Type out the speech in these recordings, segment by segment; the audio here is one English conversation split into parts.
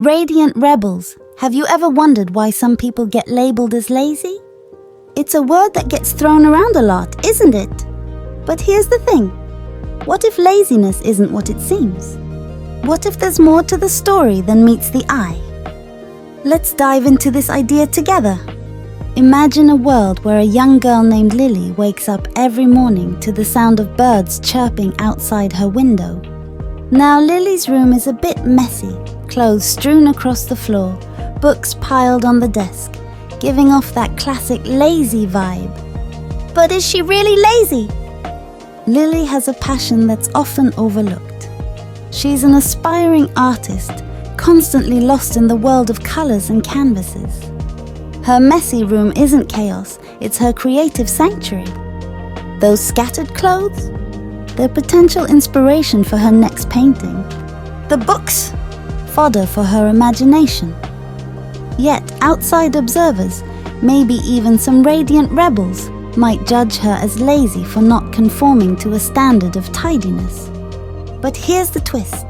Radiant rebels, have you ever wondered why some people get labeled as lazy? It's a word that gets thrown around a lot, isn't it? But here's the thing. What if laziness isn't what it seems? What if there's more to the story than meets the eye? Let's dive into this idea together. Imagine a world where a young girl named Lily wakes up every morning to the sound of birds chirping outside her window. Now Lily's room is a bit messy, clothes strewn across the floor, books piled on the desk, giving off that classic lazy vibe. But is she really lazy? Lily has a passion that's often overlooked. She's an aspiring artist, constantly lost in the world of colors and canvases. Her messy room isn't chaos, it's her creative sanctuary. Those scattered clothes? They're potential inspiration for her next painting. The books? Fodder for her imagination. Yet, outside observers, maybe even some radiant rebels, might judge her as lazy for not conforming to a standard of tidiness. But here's the twist.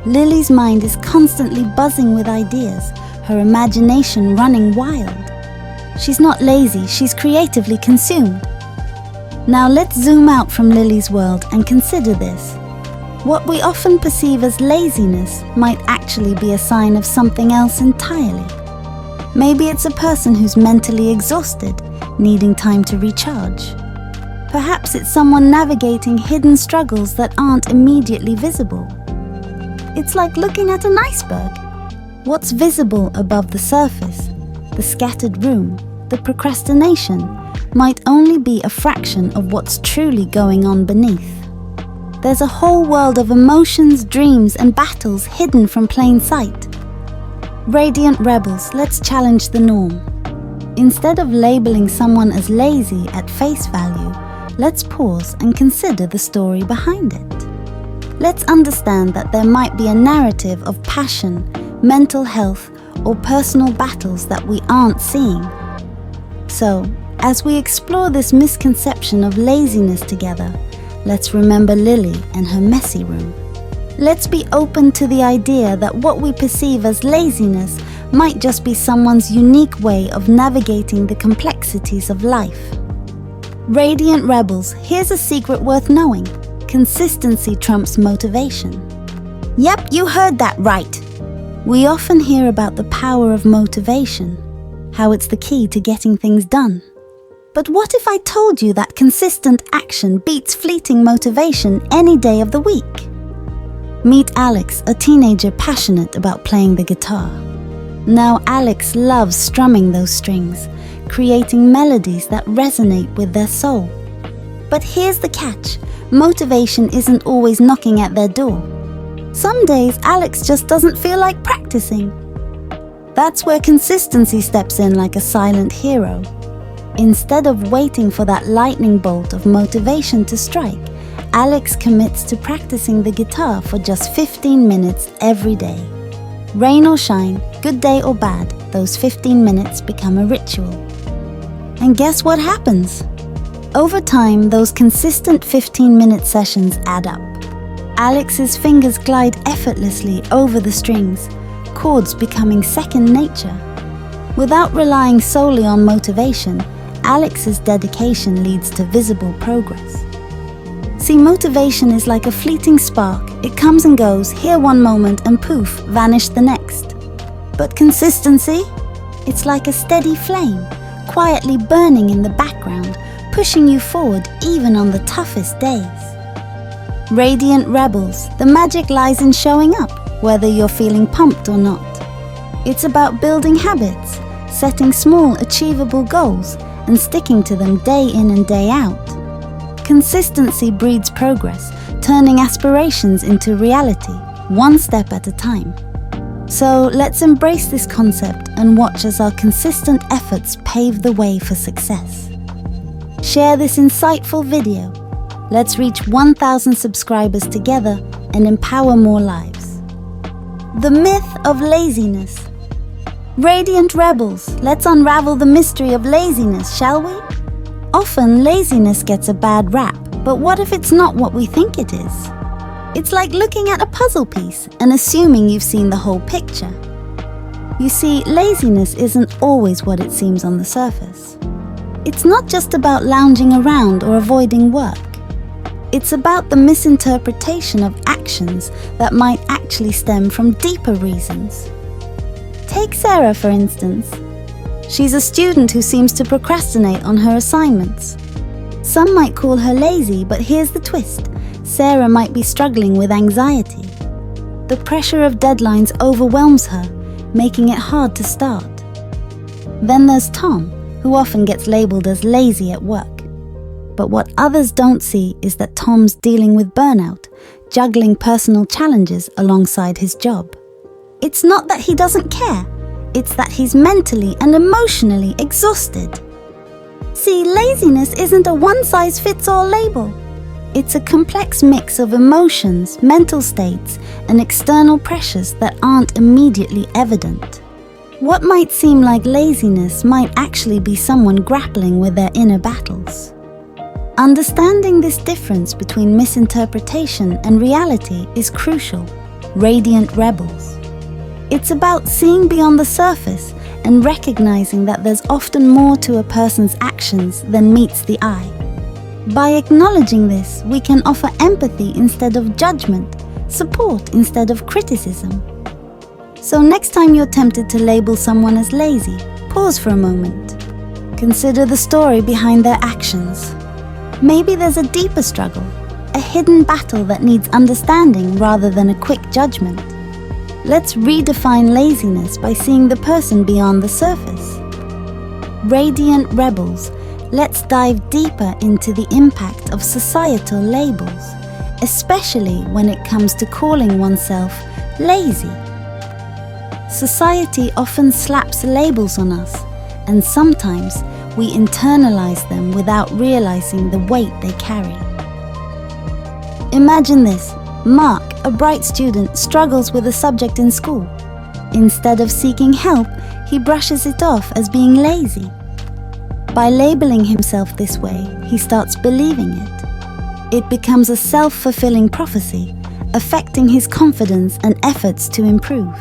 Lily's mind is constantly buzzing with ideas, her imagination running wild. She's not lazy, she's creatively consumed. Now let's zoom out from Lily's world and consider this. What we often perceive as laziness might actually be a sign of something else entirely. Maybe it's a person who's mentally exhausted, needing time to recharge. Perhaps it's someone navigating hidden struggles that aren't immediately visible. It's like looking at an iceberg. What's visible above the surface, the scattered room, the procrastination, might only be a fraction of what's truly going on beneath. There's a whole world of emotions, dreams, and battles hidden from plain sight. Radiant rebels, let's challenge the norm. Instead of labeling someone as lazy at face value, let's pause and consider the story behind it. Let's understand that there might be a narrative of passion, mental health, or personal battles that we aren't seeing. So, as we explore this misconception of laziness together, let's remember Lily and her messy room. Let's be open to the idea that what we perceive as laziness might just be someone's unique way of navigating the complexities of life. Radiant rebels, here's a secret worth knowing. Consistency trumps motivation. Yep, you heard that right. We often hear about the power of motivation, how it's the key to getting things done. But what if I told you that consistent action beats fleeting motivation any day of the week? Meet Alex, a teenager passionate about playing the guitar. Now Alex loves strumming those strings, creating melodies that resonate with their soul. But here's the catch, motivation isn't always knocking at their door. Some days Alex just doesn't feel like practicing. That's where consistency steps in like a silent hero. Instead of waiting for that lightning bolt of motivation to strike, Alex commits to practicing the guitar for just 15 minutes every day. Rain or shine, good day or bad, those 15 minutes become a ritual. And guess what happens? Over time, those consistent 15-minute sessions add up. Alex's fingers glide effortlessly over the strings, chords becoming second nature. Without relying solely on motivation, Alex's dedication leads to visible progress. See, motivation is like a fleeting spark. It comes and goes, here one moment and poof, vanished the next. But consistency? It's like a steady flame, quietly burning in the background, pushing you forward even on the toughest days. Radiant rebels, the magic lies in showing up, whether you're feeling pumped or not. It's about building habits, setting small, achievable goals, and sticking to them day in and day out. Consistency breeds progress, turning aspirations into reality, one step at a time. So let's embrace this concept and watch as our consistent efforts pave the way for success. Share this insightful video. Let's reach 1,000 subscribers together and empower more lives. The myth of laziness. Radiant rebels, let's unravel the mystery of laziness, shall we? Often, laziness gets a bad rap, but what if it's not what we think it is? It's like looking at a puzzle piece and assuming you've seen the whole picture. You see, laziness isn't always what it seems on the surface. It's not just about lounging around or avoiding work. It's about the misinterpretation of actions that might actually stem from deeper reasons. Take Sarah, for instance. She's a student who seems to procrastinate on her assignments. Some might call her lazy, but here's the twist. Sarah might be struggling with anxiety. The pressure of deadlines overwhelms her, making it hard to start. Then there's Tom, who often gets labeled as lazy at work. But what others don't see is that Tom's dealing with burnout, juggling personal challenges alongside his job. It's not that he doesn't care, it's that he's mentally and emotionally exhausted. See, laziness isn't a one-size-fits-all label. It's a complex mix of emotions, mental states, and external pressures that aren't immediately evident. What might seem like laziness might actually be someone grappling with their inner battles. Understanding this difference between misinterpretation and reality is crucial. Radiant rebels. It's about seeing beyond the surface and recognizing that there's often more to a person's actions than meets the eye. By acknowledging this, we can offer empathy instead of judgment, support instead of criticism. So next time you're tempted to label someone as lazy, pause for a moment. Consider the story behind their actions. Maybe there's a deeper struggle, a hidden battle that needs understanding rather than a quick judgment. Let's redefine laziness by seeing the person beyond the surface. Radiant rebels, let's dive deeper into the impact of societal labels, especially when it comes to calling oneself lazy. Society often slaps labels on us, and sometimes we internalize them without realizing the weight they carry. Imagine this. Mark, a bright student, struggles with a subject in school. Instead of seeking help, he brushes it off as being lazy. By labeling himself this way, he starts believing it. It becomes a self-fulfilling prophecy, affecting his confidence and efforts to improve.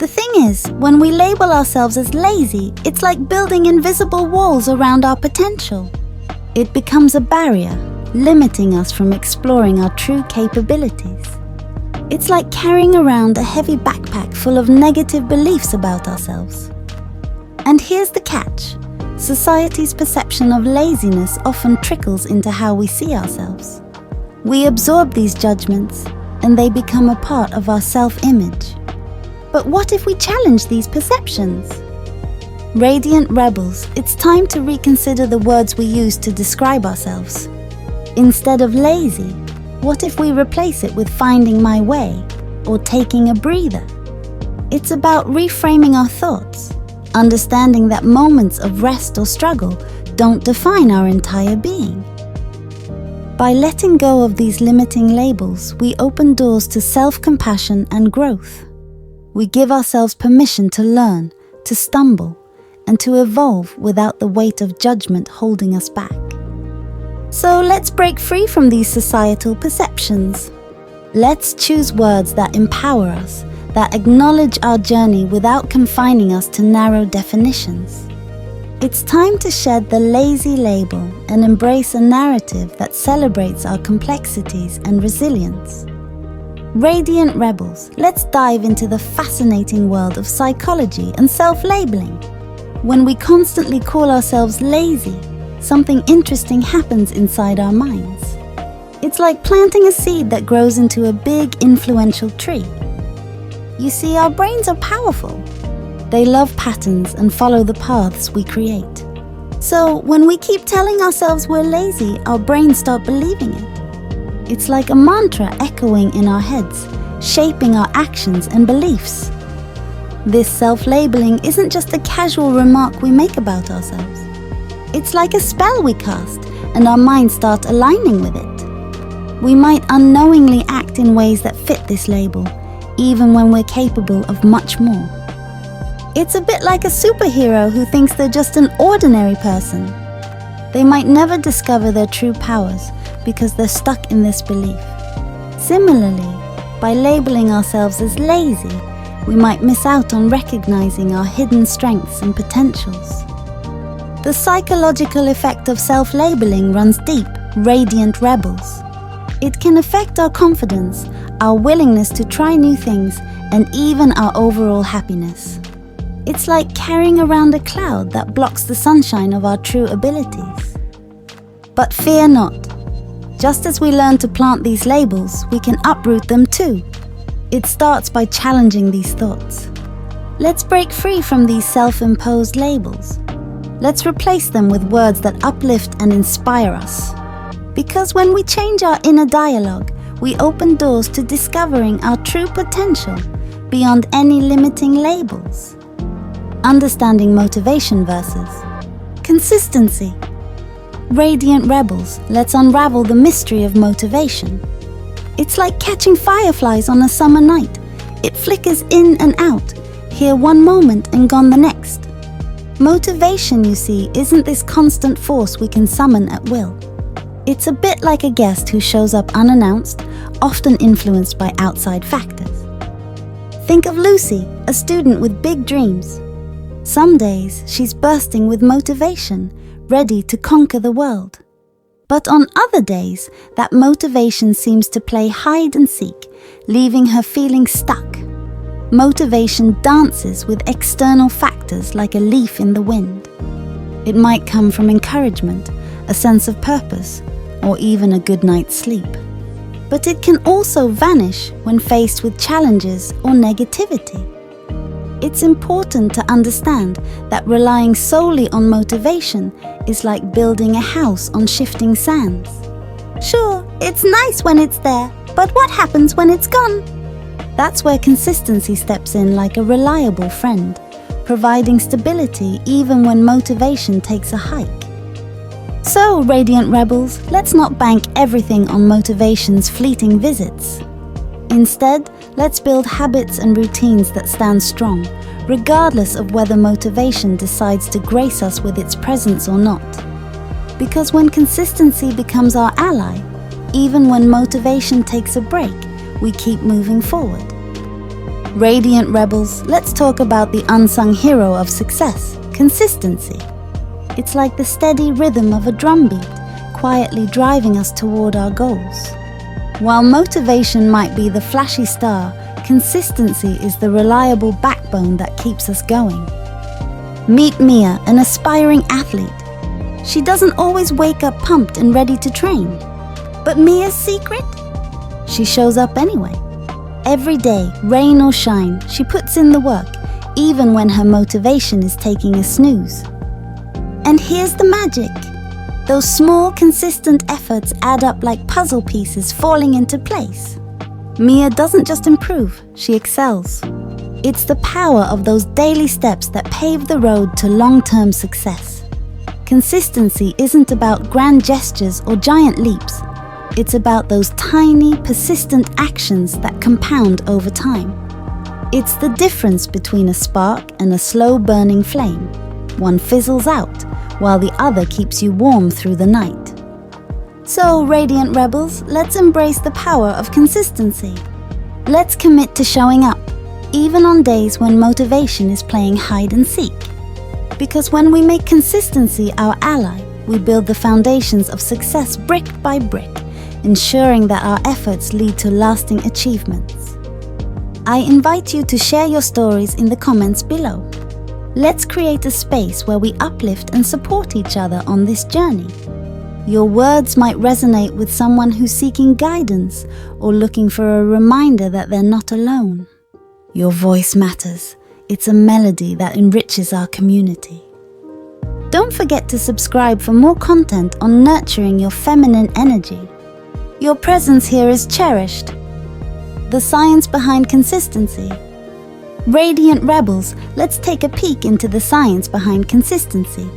The thing is, when we label ourselves as lazy, it's like building invisible walls around our potential. It becomes a barrier, limiting us from exploring our true capabilities. It's like carrying around a heavy backpack full of negative beliefs about ourselves. And here's the catch. Society's perception of laziness often trickles into how we see ourselves. We absorb these judgments, and they become a part of our self-image. But what if we challenge these perceptions? Radiant rebels, it's time to reconsider the words we use to describe ourselves. Instead of lazy, what if we replace it with finding my way or taking a breather? It's about reframing our thoughts, understanding that moments of rest or struggle don't define our entire being. By letting go of these limiting labels, we open doors to self-compassion and growth. We give ourselves permission to learn, to stumble, and to evolve without the weight of judgment holding us back. So let's break free from these societal perceptions. Let's choose words that empower us, that acknowledge our journey without confining us to narrow definitions. It's time to shed the lazy label and embrace a narrative that celebrates our complexities and resilience. Radiant rebels, let's dive into the fascinating world of psychology and self-labeling. When we constantly call ourselves lazy, something interesting happens inside our minds. It's like planting a seed that grows into a big, influential tree. You see, our brains are powerful. They love patterns and follow the paths we create. So when we keep telling ourselves we're lazy, our brains start believing it. It's like a mantra echoing in our heads, shaping our actions and beliefs. This self-labeling isn't just a casual remark we make about ourselves. It's like a spell we cast, and our minds start aligning with it. We might unknowingly act in ways that fit this label, even when we're capable of much more. It's a bit like a superhero who thinks they're just an ordinary person. They might never discover their true powers because they're stuck in this belief. Similarly, by labeling ourselves as lazy, we might miss out on recognizing our hidden strengths and potentials. The psychological effect of self-labeling runs deep, radiant rebels. It can affect our confidence, our willingness to try new things, and even our overall happiness. It's like carrying around a cloud that blocks the sunshine of our true abilities. But fear not. Just as we learn to plant these labels, we can uproot them too. It starts by challenging these thoughts. Let's break free from these self-imposed labels. Let's replace them with words that uplift and inspire us. Because when we change our inner dialogue, we open doors to discovering our true potential beyond any limiting labels. Understanding motivation versus consistency. Radiant rebels, let's unravel the mystery of motivation. It's like catching fireflies on a summer night. It flickers in and out, here one moment and gone the next. Motivation, you see, isn't this constant force we can summon at will. It's a bit like a guest who shows up unannounced, often influenced by outside factors. Think of Lucy, a student with big dreams. Some days she's bursting with motivation, ready to conquer the world. But on other days, that motivation seems to play hide and seek, leaving her feeling stuck. Motivation dances with external factors like a leaf in the wind. It might come from encouragement, a sense of purpose, or even a good night's sleep. But it can also vanish when faced with challenges or negativity. It's important to understand that relying solely on motivation is like building a house on shifting sands. Sure, it's nice when it's there, but what happens when it's gone? That's where consistency steps in like a reliable friend, providing stability even when motivation takes a hike. So, Radiant Rebels, let's not bank everything on motivation's fleeting visits. Instead, let's build habits and routines that stand strong, regardless of whether motivation decides to grace us with its presence or not. Because when consistency becomes our ally, even when motivation takes a break, we keep moving forward. Radiant Rebels, let's talk about the unsung hero of success, consistency. It's like the steady rhythm of a drumbeat, quietly driving us toward our goals. While motivation might be the flashy star, consistency is the reliable backbone that keeps us going. Meet Mia, an aspiring athlete. She doesn't always wake up pumped and ready to train. But Mia's secret? She shows up anyway. Every day, rain or shine, she puts in the work, even when her motivation is taking a snooze. And here's the magic. Those small, consistent efforts add up like puzzle pieces falling into place. Mia doesn't just improve, she excels. It's the power of those daily steps that pave the road to long-term success. Consistency isn't about grand gestures or giant leaps. It's about those tiny, persistent actions that compound over time. It's the difference between a spark and a slow-burning flame. One fizzles out, while the other keeps you warm through the night. So, Radiant Rebels, let's embrace the power of consistency. Let's commit to showing up, even on days when motivation is playing hide and seek. Because when we make consistency our ally, we build the foundations of success brick by brick, ensuring that our efforts lead to lasting achievements. I invite you to share your stories in the comments below. Let's create a space where we uplift and support each other on this journey. Your words might resonate with someone who's seeking guidance or looking for a reminder that they're not alone. Your voice matters. It's a melody that enriches our community. Don't forget to subscribe for more content on nurturing your feminine energy. Your presence here is cherished. The science behind consistency. Radiant Rebels, let's take a peek into the science behind consistency.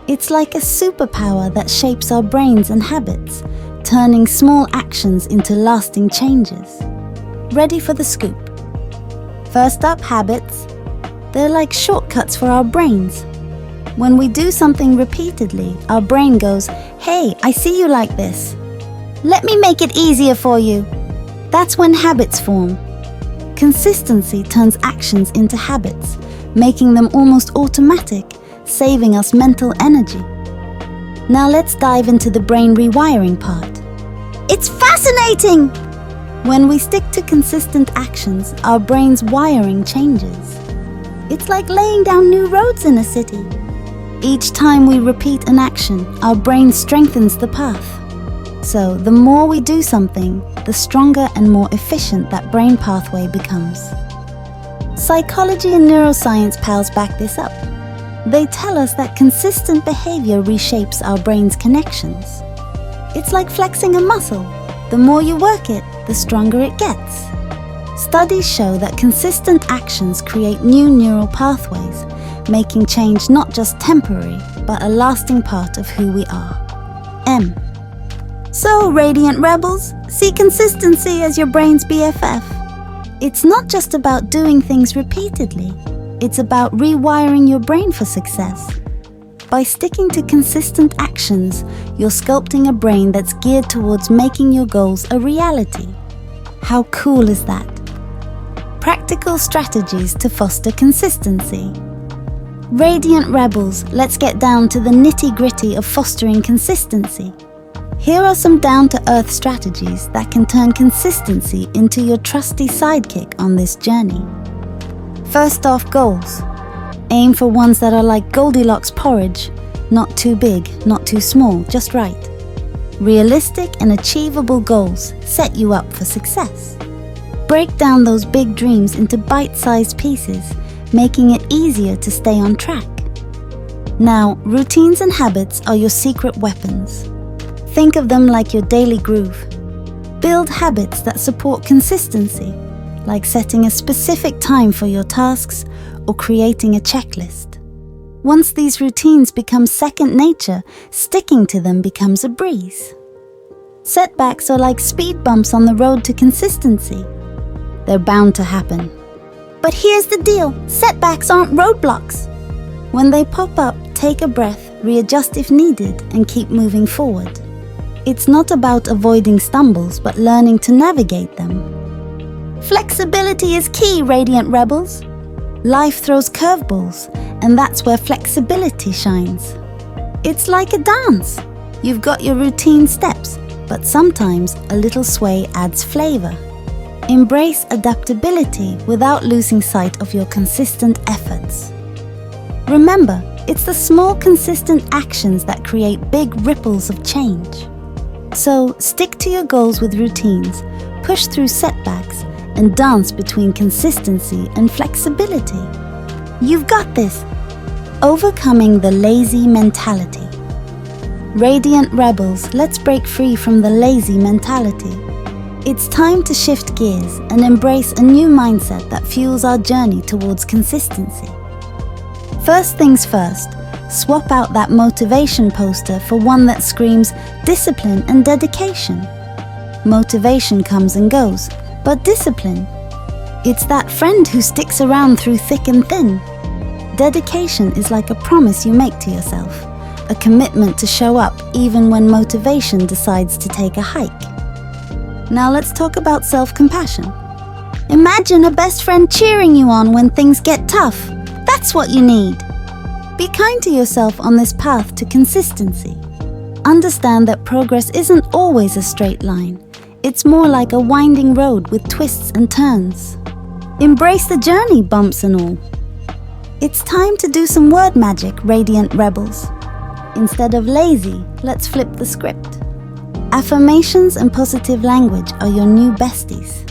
It's like a superpower that shapes our brains and habits, turning small actions into lasting changes. Ready for the scoop? First up, habits. They're like shortcuts for our brains. When we do something repeatedly, our brain goes, "Hey, I see you like this. Let me make it easier for you." That's when habits form. consistency turns actions into habits, making them almost automatic, saving us mental energy. Now let's dive into the brain rewiring part. It's fascinating! When we stick to consistent actions, our brain's wiring changes. It's like laying down new roads in a city. Each time we repeat an action, our brain strengthens the path. So, the more we do something, the stronger and more efficient that brain pathway becomes. Psychology and neuroscience pals back this up. They tell us that consistent behavior reshapes our brain's connections. It's like flexing a muscle. The more you work it, the stronger it gets. Studies show that consistent actions create new neural pathways, making change not just temporary, but a lasting part of who we are. M. So, Radiant Rebels, see consistency as your brain's BFF. It's not just about doing things repeatedly, it's about rewiring your brain for success. By sticking to consistent actions, you're sculpting a brain that's geared towards making your goals a reality. How cool is that? Practical strategies to foster consistency. Radiant Rebels, let's get down to the nitty-gritty of fostering consistency. Here are some down-to-earth strategies that can turn consistency into your trusty sidekick on this journey. First off, goals. Aim for ones that are like Goldilocks porridge, not too big, not too small, just right. Realistic and achievable goals set you up for success. Break down those big dreams into bite-sized pieces, making it easier to stay on track. Now, routines and habits are your secret weapons. Think of them like your daily groove. Build habits that support consistency, like setting a specific time for your tasks or creating a checklist. Once these routines become second nature, sticking to them becomes a breeze. Setbacks are like speed bumps on the road to consistency. They're bound to happen. But here's the deal, setbacks aren't roadblocks. When they pop up, take a breath, readjust if needed, and keep moving forward. It's not about avoiding stumbles, but learning to navigate them. Flexibility is key, Radiant Rebels. Life throws curveballs, and that's where flexibility shines. It's like a dance. You've got your routine steps, but sometimes a little sway adds flavor. Embrace adaptability without losing sight of your consistent efforts. Remember, it's the small, consistent actions that create big ripples of change. So, stick to your goals with routines, push through setbacks, and dance between consistency and flexibility. You've got this! Overcoming the lazy mentality. Radiant Rebels, let's break free from the lazy mentality. It's time to shift gears and embrace a new mindset that fuels our journey towards consistency. First things first, swap out that motivation poster for one that screams discipline and dedication. Motivation comes and goes, but discipline, it's that friend who sticks around through thick and thin. Dedication is like a promise you make to yourself, a commitment to show up even when motivation decides to take a hike. Now let's talk about self-compassion. Imagine a best friend cheering you on when things get tough. That's what you need. Be kind to yourself on this path to consistency. Understand that progress isn't always a straight line. It's more like a winding road with twists and turns. Embrace the journey, bumps and all. It's time to do some word magic, Radiant Rebels. Instead of lazy, let's flip the script. Affirmations and positive language are your new besties.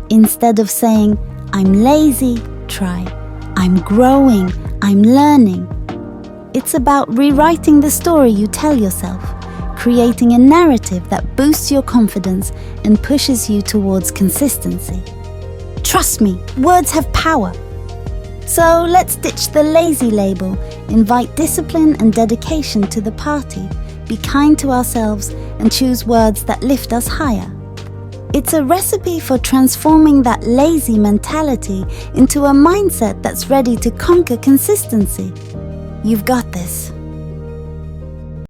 Instead of saying, I'm lazy, try, I'm growing, I'm learning. It's about rewriting the story you tell yourself, creating a narrative that boosts your confidence and pushes you towards consistency. Trust me, words have power. So let's ditch the lazy label, invite discipline and dedication to the party, be kind to ourselves, and choose words that lift us higher. It's a recipe for transforming that lazy mentality into a mindset that's ready to conquer consistency. You've got this.